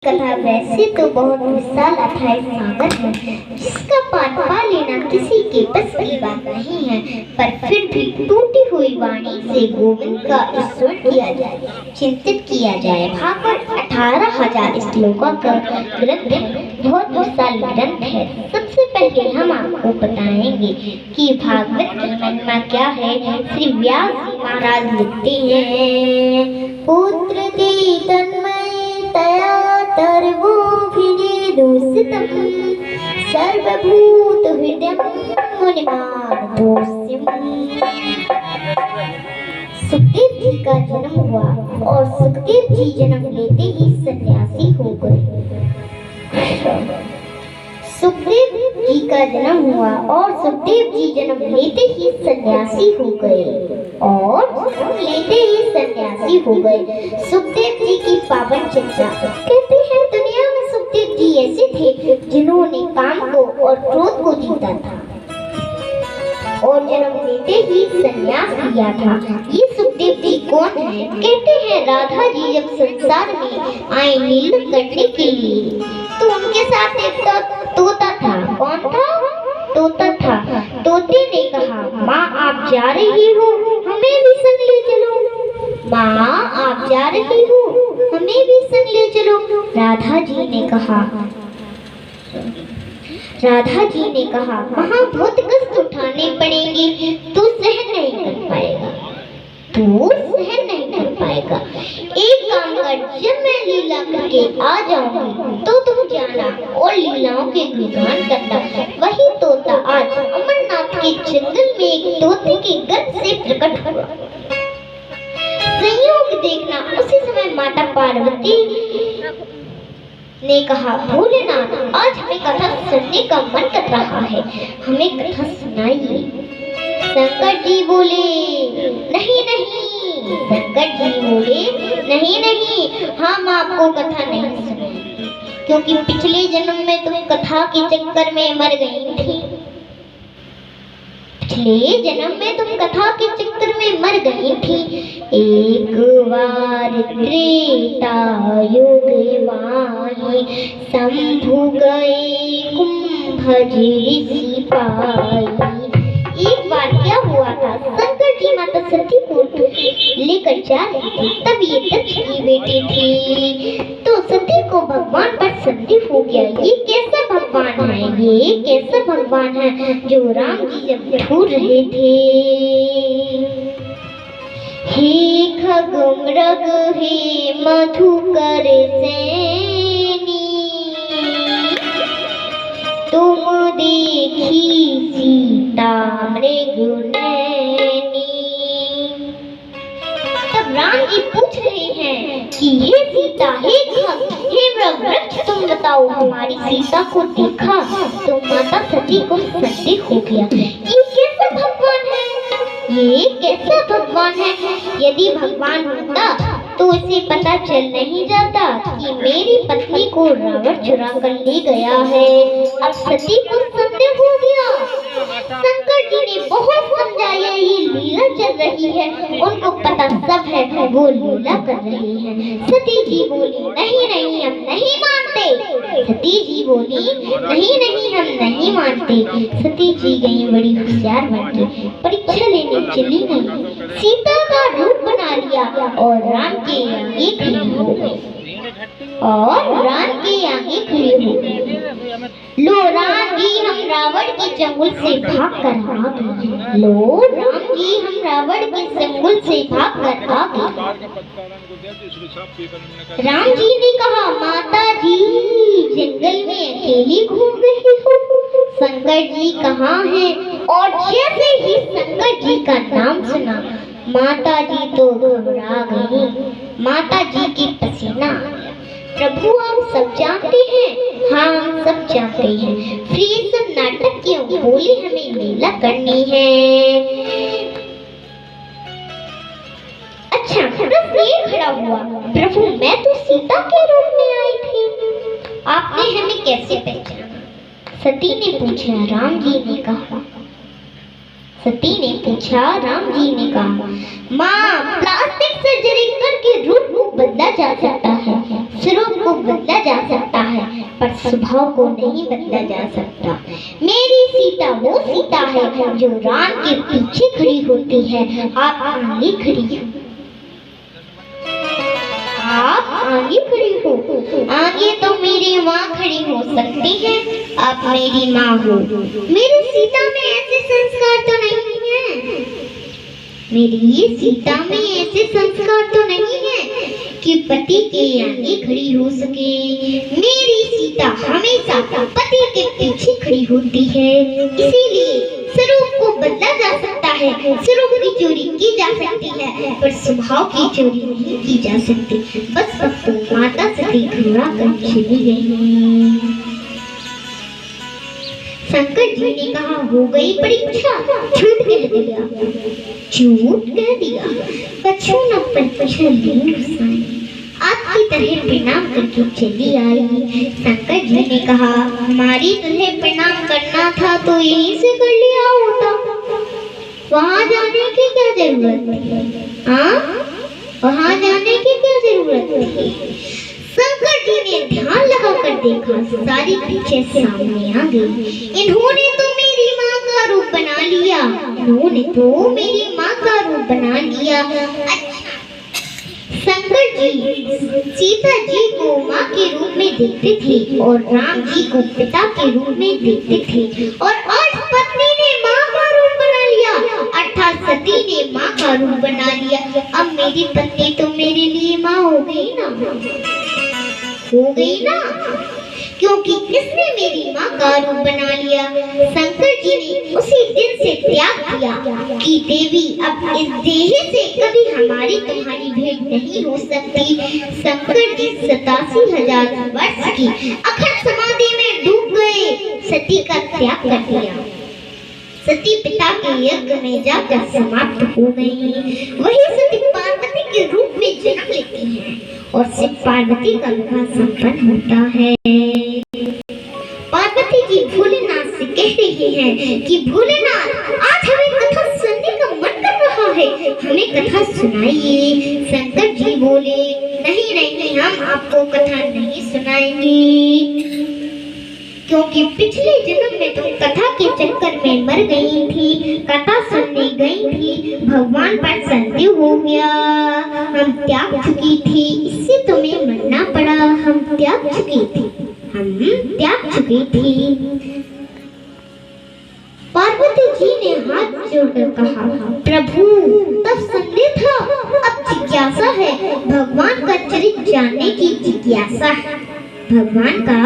कथा वैसे तो बहुत विशाल अथाह सागर है, जिसका पार पा लेना किसी के बस की बात नहीं है। पर फिर भी टूटी हुई वाणी से गोविंद का स्मरण किया जाए, चिंतित किया जाए। भागवत 18,000 श्लोकों का ग्रंथ है, बहुत विशाल ग्रंथ है। सबसे पहले हम आपको बताएंगे कि भागवत की महिमा क्या है। श्री व्यास जी महाराज लिखते हैं, पुत्र दी तन्मय तया सर्वोभिनेदुषितं सर्वभूत हृदयं मुनिमानतोऽस्म्यम्। सुखदेव जी का जन्म हुआ और सुखदेव जी जन्म लेते ही सन्यासी हो गए। सुखदेव जी का जन्म हुआ और सुखदेव जी जन्म लेते ही सन्यासी हो गए सुखदेव जी की पावन चर्चा कहते हैं, दुनिया में सुखदेव जी ऐसे थे जिन्होंने काम को और क्रोध को जीता था और जन्म लेते ही संन्यास लिया था। ये सुखदेव जी कौन है? कहते हैं, राधा जी जब संसार में आए लीला करने के लिए तो उनके साथ एक तोता था। कौन था? तोता था। तोते ने कहा, माँ आप जा रही हो, हमें भी संग ले चलो। माँ आप जा रही हो, हमें भी संग ले चलो। राधा जी ने कहा, वहाँ बहुत कष्ट उठाने पड़ेंगे, तू सहन नहीं कर पाएगा। एक काम कर, जब मैं लीला करके आ जाऊंगी तो तुम जाना और लीलाओं के गुणगान करना। वही तोता आज अमरनाथ के जंगल में एक तोते के गर्भ से प्रकट हुआ। संयोग देखना, उसी समय माता पार्वती ने कहा, भोलेनाथ आज हमें कथा सुनने का मन कर रहा है, हमें कथा सुनाइए। शंकर जी बोले, नहीं, हम आपको कथा नहीं सुनाएंगे, क्योंकि पिछले जन्म में तुम कथा के चक्कर में मर गई थी। एक बार त्रेता युग माही, शंभु गए कुंभज ऋषि पाई। एक बार क्या हुआ था, शंकर जी माता सती को लेकर जा रहे थे, तब ये दक्ष की बेटी थी। तो सती को भगवान पर संदेह हो गया, ये कैसा भगवान है जो राम जी जब ढूंढ रहे थे। हे खगमृग हे मधुकर सैनी, तुम देखी सीता मृगनैनी। तब राम जी पूछ रहे हैं कि ये सीता हे मृगवृक्ष, तुम बताओ हमारी सीता को देखा? तो माता सती को संदेह हो गया, ये कैसा भगवान है? यदि भगवान होता तो इसे पता चल नहीं जाता कि मेरी पत्नी को रावण चुरा कर ले गया है। अब सती को संदेह हो गया। शंकर जी ने बहुत समझाया, ये लीला चल रही है, उनको पता सब है, वो लीला कर रहे हैं। सती जी बोली, नहीं, हम नहीं मानते। सती जी गई बड़ी होशियार बनकर, परीक्षा लेने चली गई, सीता का रूप बना लिया और राम के आगे खड़ी हो गई। लो राम जी हम रावण के चंगुल से भाग कर आ गए। राम जी ने कहा, माता जी जंगल में अकेली घूम रही हो, शंकर जी कहाँ हैं? और जैसे ही शंकर जी का नाम सुना, माता जी तो घबरा गई। माता जी की पसीना, प्रभु आप सब जानते हैं? हाँ हम सब जानते हैं, फिर ये सब नाटक क्यों? बोले हमें लीला करनी है। अच्छा, प्रश्न ये खड़ा हुआ, प्रभु मैं तो सीता के रूप में आई थी, आपने हमें कैसे पहचाना? सती ने पूछा। राम जी ने कहा, माँ प्लास्टिक सर्जरी करके रूप को बदला जा सकता है, स्वरूप को बदला जा सकता है पर स्वभाव को नहीं बदला जा सकता। मेरी सीता वो सीता है जो राम के पीछे खड़ी होती है, आप आगे खड़ी हो, आप आगे खड़ी हो। आगे तो मेरी माँ खड़ी हो सकती है, आप मेरी माँ हो। मेरी सीता में ऐसे संस्कार तो नहीं है, मेरी सीता में ऐसे संस्कार तो नहीं है कि पति के आगे खड़ी हो सके। मेरी सीता हमेशा पति के पीछे खड़ी होती है, इसीलिए स्वरूप को बदला जा सकता है, स्वरूप की चोरी की जा सकती है पर स्वभाव की चोरी नहीं की जा सकती। बस अब तो माता सती घबरा कर चली गई। शंकर जी ने कहा, हो गई परीक्षा, झूठ कह दिया, झूठ कह दिया। बच्चों न परीक्षा ली आपकी तरह प्रणाम करके चली आई। शंकर जी ने कहा, हमारी तरह प्रणाम करना था तो यहीं से कर लिया होता, वहाँ जाने की क्या जरूरत थी? हाँ, वहाँ जाने की क्या जरूरत थी? शंकर जी ने ध्यान लगाकर देखा, सारी पीछे सामने आ गई। इन्होंने तो मेरी माँ का रूप बना लिया, इन्होंने तो मेरी माँ का रूप बना लिया। शंकर जी सीता जी को माँ के रूप में देखते थे और राम जी को पिता के रूप में देखते थे, और आज पत्नी ने माँ का रूप बना लिया, अर्थात सती ने माँ का रूप बना लिया। अब मेरी पत्नी तो मेरे लिए माँ हो गई ना, हो गई ना, क्योंकि इसने मेरी माँ का रूप बना लिया। शंकर जी ने उसी दिन से त्याग किया कि देवी अब इस देह से कभी हमारी तुम्हारी भेंट नहीं हो सकती। शंकर जी 87,000 वर्ष की अखंड समाधि में डूब गए, सती का त्याग कर दिया। सती पिता के यज्ञ में जाकर समाप्त हो गई। वही सती पार्वती के रूप में जन्म लेती है और शिव पार्वती का विवाह संपन्न होता है। पार्वती जी भोलेनाथ से कह रही हैं कि भोलेनाथ, आज हमें कथा सुनने का मन कर रहा है, हमें कथा सुनाइए। शंकर जी बोले, नहीं नहीं, हम आपको कथा नहीं सुनाएंगे, क्योंकि पिछले जन्म में तुम कथा के चक्कर में मर गई थी, कथा सुनने गई थी, भगवान पर संदेह हो गया, हम त्याग चुकी थी, इससे तुम्हें मरना पड़ा। हम त्याग चुकी थी, हम त्याग चुकी थी। पार्वती जी ने हाथ जोड़कर कहा, प्रभु तब संदेह था, अब जिज्ञासा है, भगवान का चरित्र जानने की जिज्ञासा है, भगवान का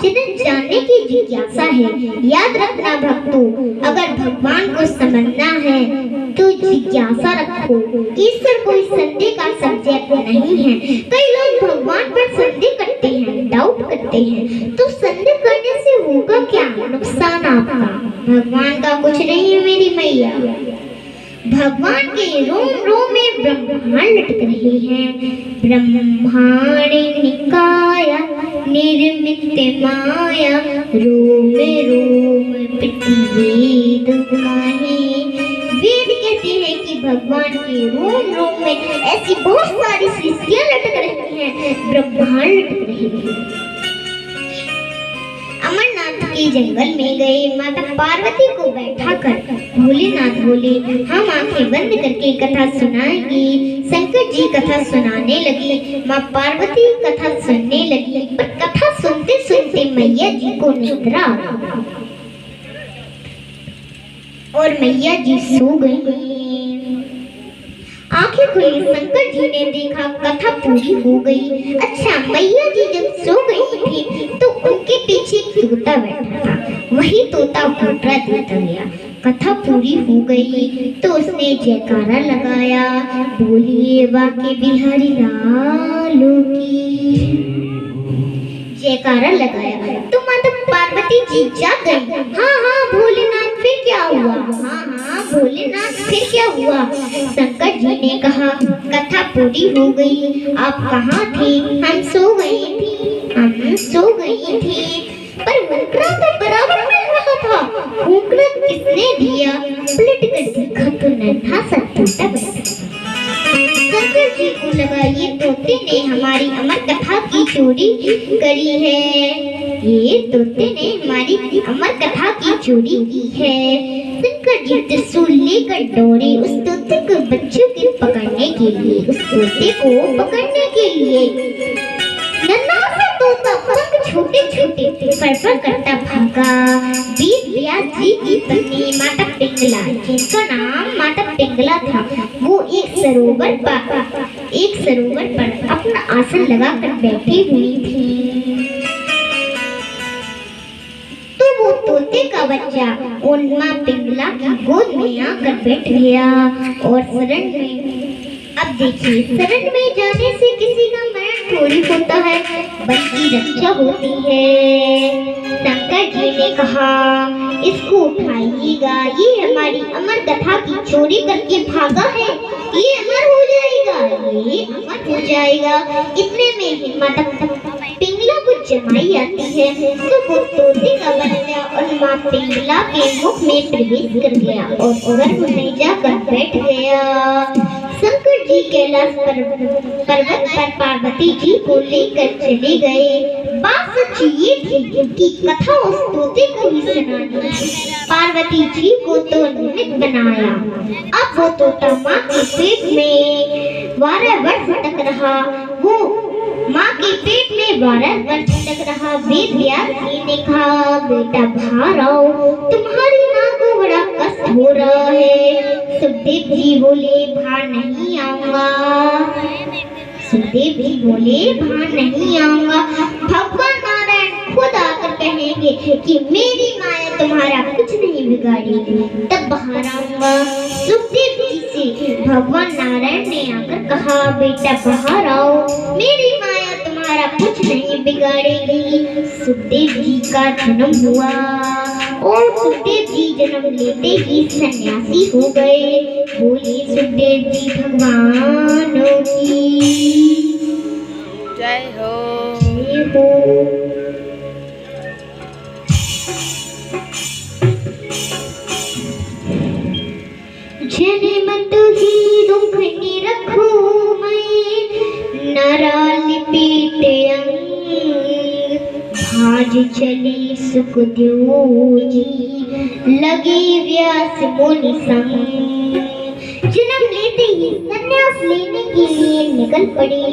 चरित्र जानने की जिज्ञासा है। याद रखना भक्तों, अगर भगवान को समझना है तो जिज्ञासा रखो। ईश्वर कोई संदेह का सब्जेक्ट नहीं है। कई लोग भगवान पर संदेह करते हैं, डाउट करते हैं, तो संदेह करने से होगा क्या नुकसान आपका? भगवान का कुछ नहीं है मेरी मैया। भगवान के रोम रोम में ब्रह्मांड लटक रहे हैं। ब्रह्मांड निकाया निर्मित माया, रोम रोम वेद गाहे। वेद कहते हैं कि भगवान के रोम रोम में ऐसी बहुत सारी सृष्टियां लटक रही हैं, ब्रह्मांड लटक रहे हैं। अमरनाथ के जंगल में गए, माता पार्वती को बैठाकर भोलेनाथ बोले, हम आंखें बंद करके कथा सुनाएंगे। शंकर जी कथा सुनाने लगे, माँ पार्वती कथा सुनने लगी, पर कथा सुनते सुनते मैया जी को निद्रा आ गई और मैया जी सो गई। आंखें खुली, शंकर जी ने देखा कथा पूरी हो गई। अच्छा, मैया जी जब सो गई थी तो उनके पीछे एक तोता बैठा था, वही तोता घोटरा देता गया। कथा पूरी हो गई तो उसने जयकारा लगाया, बोलिए बाके बिहारी लालो की। जयकारा लगाया तो माता पार्वती जी जाग गई। हाँ हाँ भोलेनाथ, फिर क्या हुआ? हाँ हाँ भोलेनाथ, फिर क्या हुआ? शंकर जी ने कहा, कथा पूरी हो गई, आप कहाँ थे? हम सो गई थी, हम सो गई थी। पर हुक्रा तो बराबर मिल रहा था। हुक्रा किसने दिया? पलट कर देखा तो नन्हा सा तोता बैठा। शंकर जी को लगा ये तोते ने हमारी अमर कथा की चोरी करी है, ये तोते ने हमारी अमर कथा की चोरी की है। शंकर जी त्रिशूल लेकर दौड़े उस तोते को बच्चों के पकड़ने के लिए, उस तोते को पकड़ने के लिए। नन्हा सा तोता पंख छोटे छोटे फड़फड़ करता भागा। वेद व्यास जी की पत्नी माता पिंगला, जिसका नाम माता पिंगला था, वो एक सरोवर पर अपना आसन लगाकर बैठी हुई थी। तो वो तोते का बच्चा उन माँ पिंगला की गोद में आकर बैठ गया और शरण में, अब देखिए, शरण में जाने से किसी का मरण थोड़ी होता है, बल्कि रक्षा होती है। शंकर जी ने कहा, इसको उठाइएगा, ये हमारी अमर कथा की चोरी करके भागा है, ये अमर हो जाएगा, ये अमर हो जाएगा। इतने में ही माता पिंगला को जमाई आती है, तो वो तोते का बच्चा और माँ पिंगला के मुख में प्रवेश कर गया और गर्भ में जाकर बैठ गया। शंकर जी कैलाश पर्वत पर पार्वती जी को लेकर चले गए। बात सच ये थी कि कथा उस तोते को ही सुनानी। पार्वती जी को तो निमित्त बनाया। अब वो तोता माँ के पेट में 12 वर्ष तक रहा। वो माँ के पेट में 12 वर्ष तक रहा। वेद व्यास जी ने कहा, बेटा बाहर आओ, तुम्हारी माँ को बड़ा कष्ट हो रहा है। सुखदेव जी बोले, बाहर नहीं आऊंगा। सुखदेव जी बोले, बाहर नहीं आऊंगा। भगवान नारायण खुद आकर कहेंगे कि मेरी माया तुम्हारा कुछ नहीं बिगाड़ेगी, तब बाहर आऊंगा। सुखदेव जी से भगवान नारायण ने आकर कहा, बेटा बाहर आओ, मेरी माया तुम्हारा कुछ नहीं बिगाड़ेगी। सुखदेव जी का जन्म हुआ और सुखदेव जी जन्म लेते ही सन्यासी हो गए। बोले सुखदेव जी भगवान की जय हो। जय हो। जन्म तुही दुख निरखो मैं, नराल पीट अंग, भाज चली सुखदेव जी, लगे व्यास मुनि संग। जन्म लेते ही संन्यास लेने के लिए निकल पड़ी।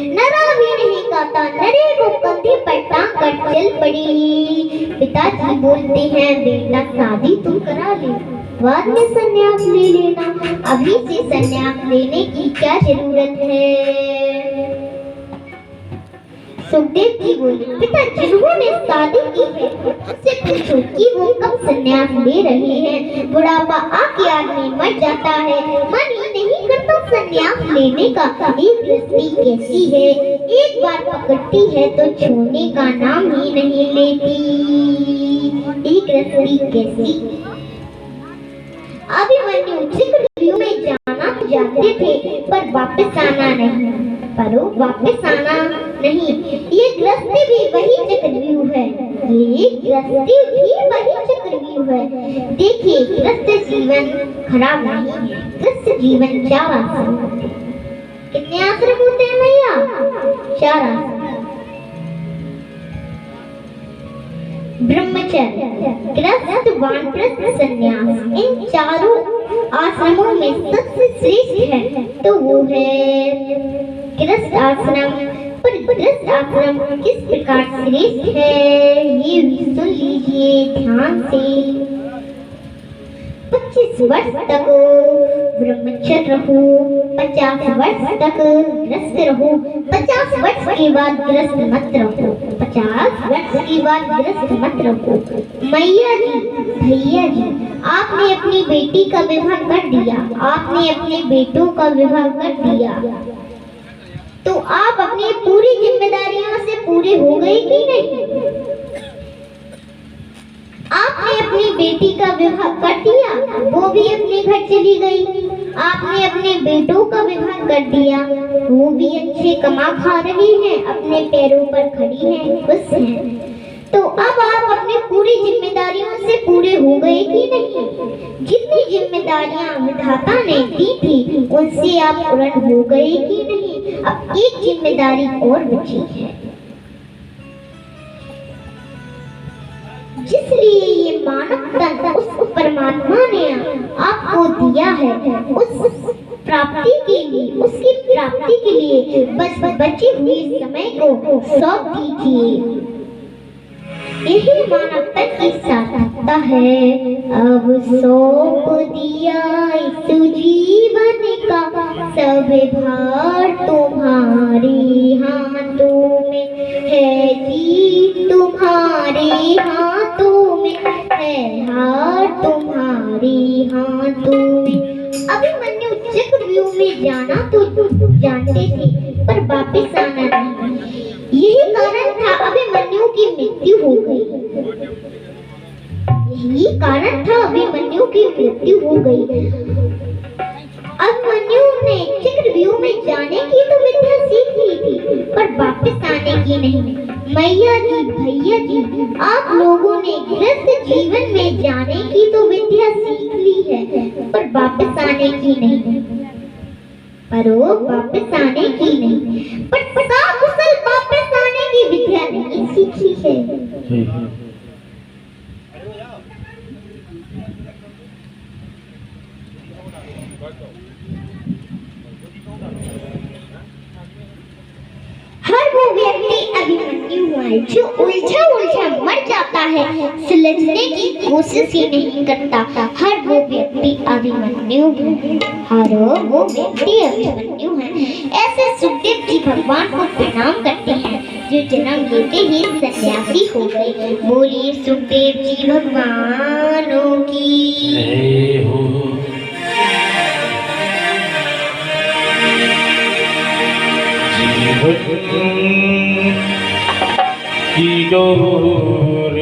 नरा भी नहीं गाता, नरे को कंधे पर टांग कर चल पड़ी। पिताजी बोलते हैं, बेटा शादी तुम करा ले, बाद में संन्यास ले लेना, अभी से संन्यास लेने की क्या जरूरत है। सुखदेव जी बोले, पिता जिन्होंने शादी की है उससे पूछो कि वो कब संन्यास ले रहे हैं। बुढ़ापा आके आदमी मर जाता है, मन ही नहीं करता संन्यास लेने का। एक गृहस्थी कैसी है, एक बार पकड़ती है तो छोड़ने का नाम ही नहीं लेती। एक गृहस्थी कैसी। अभिमन्यु चक्रव्यूह में जाना जाते थे पर वापस आना नहीं, ये गृहस्थी भी वही चक्रव्यूह है, ये गृहस्थी भी वही चक्रव्यूह है। देखिए, गृहस्थ जीवन खराब नहीं है, गृहस्थ जीवन 4 आश्रम होते हैं। कितने आश्रम होते हैं भैया? 4 आश्रम। ब्रह्मचर्य, गृहस्थ, वानप्रस्थ, संन्यास, इन चारों आश्रमों में सबसे श्रेष्ठ है तो वो है गृहस्थ आश्रम। पर गृहस्थ आश्रम किस प्रकार श्रेष्ठ है ये भी सुन लीजिए ध्यान से। 25 वर्ष तक ब्रह्मचर्य रहो, 50 वर्ष तक गृहस्थ रहो, 50 वर्ष के बाद गृहस्थ मत रहो, 50 वर्ष के बाद गृहस्थ मत रहो। मैया जी, भैया जी, आपने अपनी बेटी का विवाह कर दिया, आपने अपने बेटों का विवाह कर दिया, तो आप अपनी पूरी जिम्मेदारियों से पूरे हो गए कि नहीं? आपने अपनी बेटी का विवाह कर दिया, वो भी अपने घर चली गई। आपने अपने बेटों का विवाह कर दिया, वो भी अच्छे कमा खा रही हैं, अपने पैरों पर खड़ी हैं, खुश हैं। तो अब आप अपनी पूरी जिम्मेदारियों से पूरे हो गए कि नहीं? जितनी जिम्मेदारियां विधाता ने दी थी उनसे आप पूर्ण हो गए कि नहीं? अब एक जिम्मेदारी और बची है, जिसलिए ये मानव तन उस परमात्मा ने आपको दिया है, उस प्राप्ति के लिए, उसकी प्राप्ति के लिए बस बचे हुए समय को सौंप दीजिए। यही मानवता की सार्थकता है। अब सौंप दिया इस जीवन का सब भार तुम्हारे हाथों में है जी, तुम्हारे हाथों में है हार तुम्हारे हाथों में। अभिमन्यु चक्रव्यूह में जाना तो जानते थे, पर वापस आना नहीं। यही कारण था अभिमन्यु की मृत्यु हो गई। यही कारण था अभिमन्यु की मृत्यु हो गई। अभिमन्यु ने चक्रव्यूह में जाने की तो विद्या सीख ली थी, पर वापस आने की नहीं। मैया जी, भैया जी, आप लोगों ने गृहस्थ जीवन में जाने की तो विद्या सीख ली है, पर वापस आने की नहीं। पर वो वापस आने की नहीं, पर कुशल वापस आने की विद्या नहीं सीखी है। हर वो व्यक्ति अभिमन्यु है जो उलझा उलझा मर जाता है, सुलझने की कोशिश ही नहीं करता। हर वो व्यक्ति अभिमन्यु है, हर वो व्यक्ति अभिमन्यु है। ऐसे सुखदेव जी भगवान को प्रणाम करते हैं जो जन्म लेते ही सन्यासी हो गए। बोलिए सुखदेव जी भगवानों की। की डोर